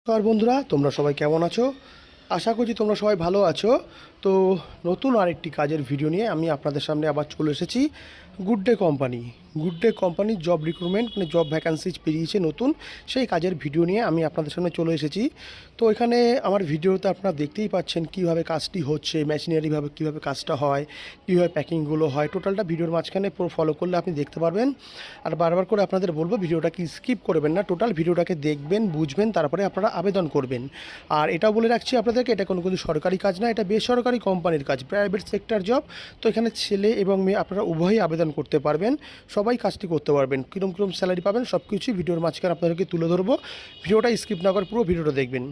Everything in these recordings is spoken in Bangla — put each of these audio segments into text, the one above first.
নমস্কার বন্ধুরা, তোমরা সবাই কেমন আছো? আশা করছি তোমরা সবাই ভালো আছো। তো নতুন আরেকটি কাজের ভিডিও নিয়ে আমি আপনাদের সামনে আবার চলে এসেছি। Good day company job recruitment মানে জব ভ্যাকান্সিজ বেরিয়েছে নতুন, সেই কাজের ভিডিও নিয়ে আমি আপনাদের সামনে চলে এসেছি। তো এখানে আমার ভিডিওতে আপনারা দেখতেই পাচ্ছেন কীভাবে কাজটি হচ্ছে, মেশিনারিভাবে কীভাবে কাজটা হয়, কীভাবে প্যাকিংগুলো হয়। টোটালটা ভিডিওর মাঝখানে পুরো ফলো করলে আপনি দেখতে পারবেন। আর বারবার করে আপনাদের বলবো ভিডিওটাকে স্কিপ করবেন না, টোটাল ভিডিওটাকে দেখবেন, বুঝবেন, তারপরে আপনারা আবেদন করবেন। আর এটাও বলে রাখছি আপনাদেরকে, এটা কোনো কিন্তু সরকারি কাজ না, এটা বেসরকারি কোম্পানির কাজ, প্রাইভেট সেক্টর জব। তো এখানে ছেলে এবং মেয়ে আপনারা উভয়ই আবেদন করতে পারবেন, সবাই কাজটি করতে পারবেন। কীরকম স্যালারি পাবেন সব কিছুই ভিডিওর মাঝখানে আপনাদেরকে তুলে ধরবো। ভিডিওটা স্কিপ না করে পুরো ভিডিওটা দেখবেন।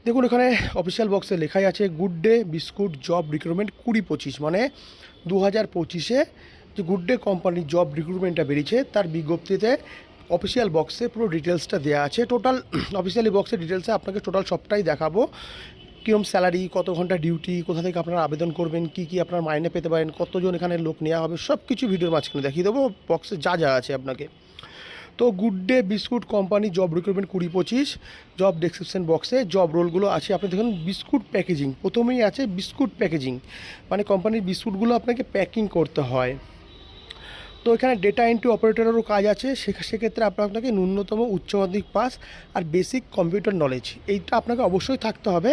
দেখুন এখানে অফিসিয়াল বক্সে লেখাই আছে good day biscuit job recruitment 2025, মানে 2025-এ যে গুড ডে কোম্পানির জব রিক্রুটমেন্টটা বেরিয়েছে তার বিজ্ঞপ্তিতে অফিসিয়াল বক্সে পুরো ডিটেলসটা দেওয়া আছে। টোটাল অফিসিয়ালি বক্সের ডিটেলসে আপনাকে টোটাল সবটাই দেখাবো। কীরকম স্যালারি, কত ঘন্টা ডিউটি, কোথা থেকে আপনারা আবেদন করবেন, কী কী আপনারা মাইনে পেতে পারেন, কতজন এখানে লোক নেওয়া হবে, সব কিছু ভিডিওর মাঝখানে দেখিয়ে দেবো বক্সে যা যা আছে আপনাকে। তো good day biscuit company job recruitment 2025 job description বক্সে জব রোলগুলো আছে। আপনি দেখুন বিস্কুট প্যাকেজিং, প্রথমেই আছে বিস্কুট প্যাকেজিং, মানে কোম্পানির বিস্কুটগুলো আপনাকে প্যাকিং করতে হয়। তো এখানে ডেটা এন্ট্রি অপারেটরেরও কাজ আছে, সেক্ষেত্রে আপনাকে ন্যূনতম উচ্চ মাধ্যমিক পাস আর বেসিক কম্পিউটার নলেজ এইটা আপনাকে অবশ্যই থাকতে হবে,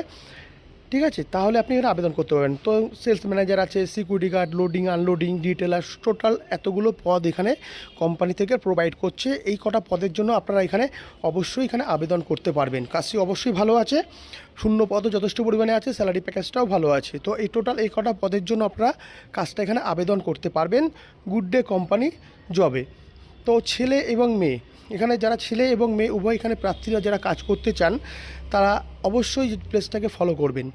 ঠিক আছে? তাহলে আপনি এখানে আবেদন করতে পারবেন। তো সেলস ম্যানেজার আছে, security guard, loading unloading, detailer, total এতগুলো পদ এখানে কোম্পানি থেকে প্রোভাইড করছে। এই কটা পদের জন্য আপনারা এখানে অবশ্যই এখানে আবেদন করতে পারবেন। কাজটি অবশ্যই ভালো আছে, শূন্য পদও যথেষ্ট পরিমাণে আছে, স্যালারি প্যাকেজটাও ভালো আছে। তো এই টোটাল এই কটা পদের জন্য আপনারা কাজটা এখানে আবেদন করতে পারবেন গুড ডে কোম্পানি জবে। তো ছেলে এবং মেয়ে, এখানে যারা ছেলে এবং মেয়ে উভয় এখানে প্রার্থীরা যারা কাজ করতে চান তারা অবশ্যই প্লেসটাকে ফলো করবেন।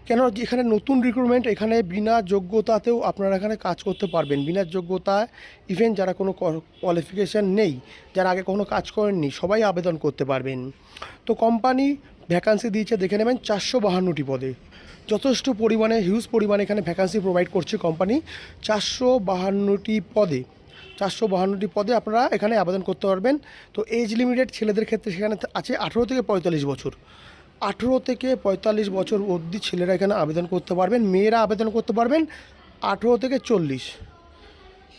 কেন এখানে নতুন রিক্রুটমেন্ট, এখানে বিনা যোগ্যতাতেও আপনারা এখানে কাজ করতে পারবেন। বিনা যোগ্যতা ইভেন যারা কোনো কোয়ালিফিকেশান নেই, যারা আগে কোনো কাজ করেননি, সবাই আবেদন করতে পারবেন। তো কোম্পানি ভ্যাকান্সি দিয়েছে দেখে নেবেন 452টি পদে, যথেষ্ট পরিমাণে হিউজ পরিমাণে এখানে ভ্যাকান্সি প্রোভাইড করছে কোম্পানি। 452টি পদে আপনারা এখানে আবেদন করতে পারবেন। তো এজ লিমিটেড ছেলেদের ক্ষেত্রে সেখানে আছে 18 থেকে 45 বছর। 18 থেকে 45 বছর অবধি ছেলেরা এখানে আবেদন করতে পারবেন। মেয়েরা আবেদন করতে পারবেন 18 থেকে 40।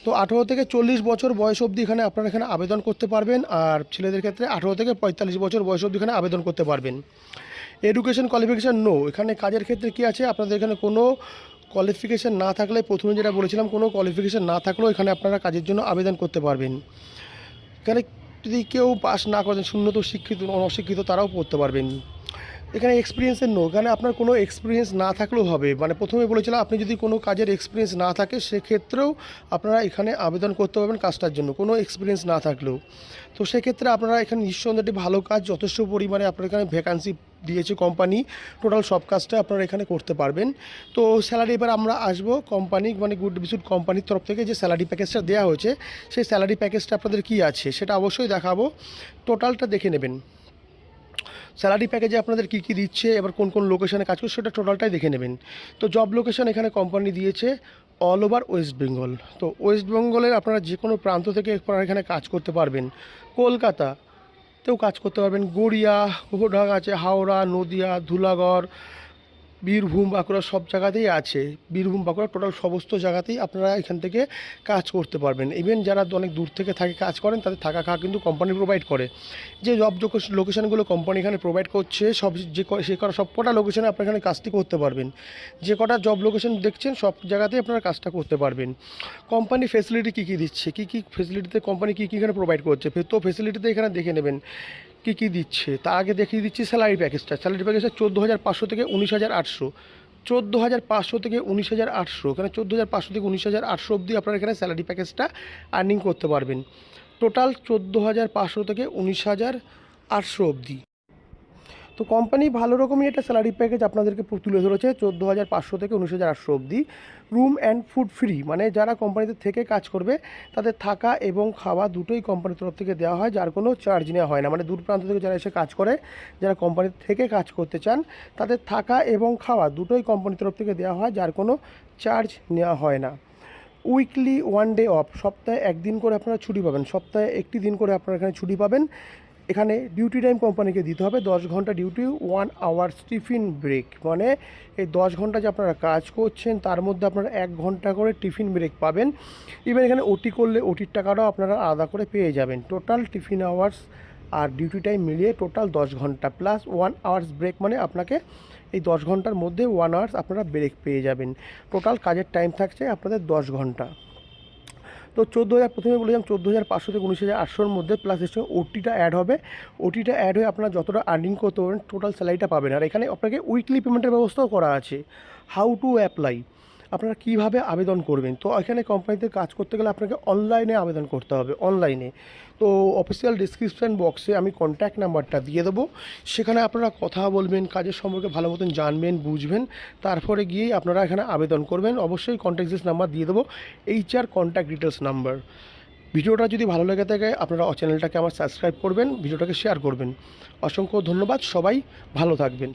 তো 18 থেকে 40 বছর বয়স অবধি এখানে আপনারা এখানে আবেদন করতে পারবেন। আর ছেলেদের ক্ষেত্রে 18 থেকে 45 বছর বয়স অবধি এখানে আবেদন করতে পারবেন। এডুকেশন কোয়ালিফিকেশান নো, এখানে কাজের ক্ষেত্রে কী আছে, আপনাদের এখানে কোনো কোয়ালিফিকেশান না থাকলে, প্রথমে যেটা বলেছিলাম, কোনো কোয়ালিফিকেশান না থাকলেও এখানে আপনারা কাজের জন্য আবেদন করতে পারবেন। এখানে যদি কেউ পাস না করেন, শূন্যত শিক্ষিত অশিক্ষিত, তারাও পড়তে পারবেন। এখানে এক্সপিরিয়েন্সের নো, এখানে আপনার কোনো এক্সপিরিয়েন্স না থাকলেও হবে, মানে প্রথমে বলেছিলাম আপনি যদি কোনো কাজের এক্সপিরিয়েন্স না থাকে সেক্ষেত্রেও আপনারা এখানে আবেদন করতে পারবেন কাজটার জন্য, কোনো এক্সপিরিয়েন্স না থাকলেও। তো সেক্ষেত্রে আপনারা এখানে নিঃসন্দেহে একটি ভালো কাজ, যথেষ্ট পরিমাণে আপনার এখানে ভ্যাকান্সি দিয়েছে কোম্পানি, টোটাল সব কাজটা আপনারা এখানে করতে পারবেন। তো স্যালারি এবার আমরা আসবো, কোম্পানি মানে গুড বিস্কুট কোম্পানির তরফ থেকে যে স্যালারি প্যাকেজটা দেওয়া হয়েছে সেই স্যালারি প্যাকেজটা আপনাদের কী আছে সেটা অবশ্যই দেখাবো, টোটালটা দেখে নেবেন। স্যালারি প্যাকেজে আপনাদের কী কী দিচ্ছে, এবার কোন কোন লোকেশনে কাজ করছে সেটা টোটালটাই দেখে নেবেন। তো জব লোকেশন এখানে কোম্পানি দিয়েছে অল ওভার ওয়েস্ট বেঙ্গল। তো ওয়েস্ট বেঙ্গলের আপনারা যে কোনো প্রান্ত থেকে আপনারা এখানে কাজ করতে পারবেন। কলকাতাতেও কাজ করতে পারবেন, গড়িয়া, গোঘাট আছে, হাওড়া, নদিয়া, ধুলাগড়, বীরভূম, বাঁকুড়া, সব জায়গাতেই আছে। বীরভূম, বাঁকুড়া, টোটাল সমস্ত জায়গাতেই আপনারা এখান থেকে কাজ করতে পারবেন। ইভেন যারা অনেক দূর থেকে থাকে কাজ করেন তাদের থাকা খাওয়া কিন্তু কোম্পানি প্রোভাইড করে। যে জব লোকেশানগুলো কোম্পানি এখানে প্রোভাইড করছে সব সে কটা সব কটা লোকেশানে আপনারা এখানে কাজটি করতে পারবেন। যে কটা জব লোকেশান দেখছেন সব জায়গাতেই আপনারা কাজটা করতে পারবেন। কোম্পানি ফেসিলিটি কী কী দিচ্ছে, কী কী ফেসিলিটিতে কোম্পানি কী কী এখানে প্রোভাইড করছে, তো ফেসিলিটিতে এখানে দেখে নেবেন কী কী দিচ্ছে। তার আগে দেখিয়ে দিচ্ছি স্যালারি প্যাকেজটা। 14,500 থেকে 19,800, 14,500 থেকে 19,800, এখানে 14,500 থেকে 19,800 অবধি আপনারা এখানে স্যালারি প্যাকেজটা আর্নিং করতে পারবেন। টোটাল 14,500 থেকে 19,800 অবধি। তো কোম্পানি ভালো রকমই একটা স্যালারি প্যাকেজ আপনাদেরকে তুলে ধরেছে, 14,500 থেকে 19,800 অবধি। রুম অ্যান্ড ফুড ফ্রি, মানে যারা কোম্পানিতে থেকে কাজ করবে তাদের থাকা এবং খাওয়া দুটোই কোম্পানির তরফ থেকে দেওয়া হয়, যার কোনো চার্জ নেওয়া হয় না। মানে দূর প্রান্ত থেকে যারা এসে কাজ করে, যারা কোম্পানির থেকে কাজ করতে চান তাদের থাকা এবং খাওয়া দুটোই কোম্পানির তরফ থেকে দেওয়া হয়, যার কোনো চার্জ নেওয়া হয় না। উইকলি 1 ডে অফ, সপ্তাহে একদিন করে আপনারা ছুটি পাবেন, সপ্তাহে একটি দিন করে আপনারা এখানে ছুটি পাবেন। এখানে ডিউটি টাইম কোম্পানিকে দিতে হবে 10 ঘন্টা ডিউটি 1 আওয়ার্স টিফিন ব্রেক, মানে এই 10 ঘন্টা যে আপনারা কাজ করছেন তার মধ্যে আপনারা 1 ঘন্টা করে টিফিন ব্রেক পাবেন। ইভেন এখানে ওটি করলে ওটির টাকাটাও আপনারা আলাদা করে পেয়ে যাবেন। টোটাল টিফিন আওয়ার্স আর ডিউটি টাইম মিলিয়ে টোটাল 10 ঘন্টা প্লাস 1 আওয়ার্স ব্রেক, মানে আপনাকে এই 10 ঘন্টার মধ্যে 1 আওয়ার্স আপনারা ব্রেক পেয়ে যাবেন। টোটাল কাজের টাইম থাকছে আপনাদের 10 ঘন্টা। তো 14,000 প্রথমে বলেছিলাম 14,500 থেকে 19,800-র মধ্যে, প্লাস এর সঙ্গে ওটিটা অ্যাড হবে। ওটিটা অ্যাড হয়ে আপনারা যতটা আর্নিং করতে পারবেন টোটাল স্যালারিটা পাবেন। আর এখানে আপনাকে উইকলি পেমেন্টের ব্যবস্থাও করা আছে। হাউ টু অ্যাপ্লাই, আপনারা কীভাবে আবেদন করবেন। তো এখানে কোম্পানিতে কাজ করতে গেলে আপনাকে অনলাইনে আবেদন করতে হবে, অনলাইনে। তো অফিসিয়াল ডিসক্রিপশান বক্সে আমি কন্ট্যাক্ট নাম্বারটা দিয়ে দেবো, সেখানে আপনারা কথা বলবেন, কাজের সম্পর্কে ভালো মতন জানবেন, বুঝবেন, তারপরে গিয়েই আপনারা এখানে আবেদন করবেন। অবশ্যই কন্ট্যাক্ট নাম্বার দিয়ে দেবো, HR কন্ট্যাক্ট ডিটেলস নাম্বার। ভিডিওটা যদি ভালো লেগে থাকে আপনারা চ্যানেলটাকে আমার সাবস্ক্রাইব করবেন, ভিডিওটাকে শেয়ার করবেন। অসংখ্য ধন্যবাদ, সবাই ভালো থাকবেন।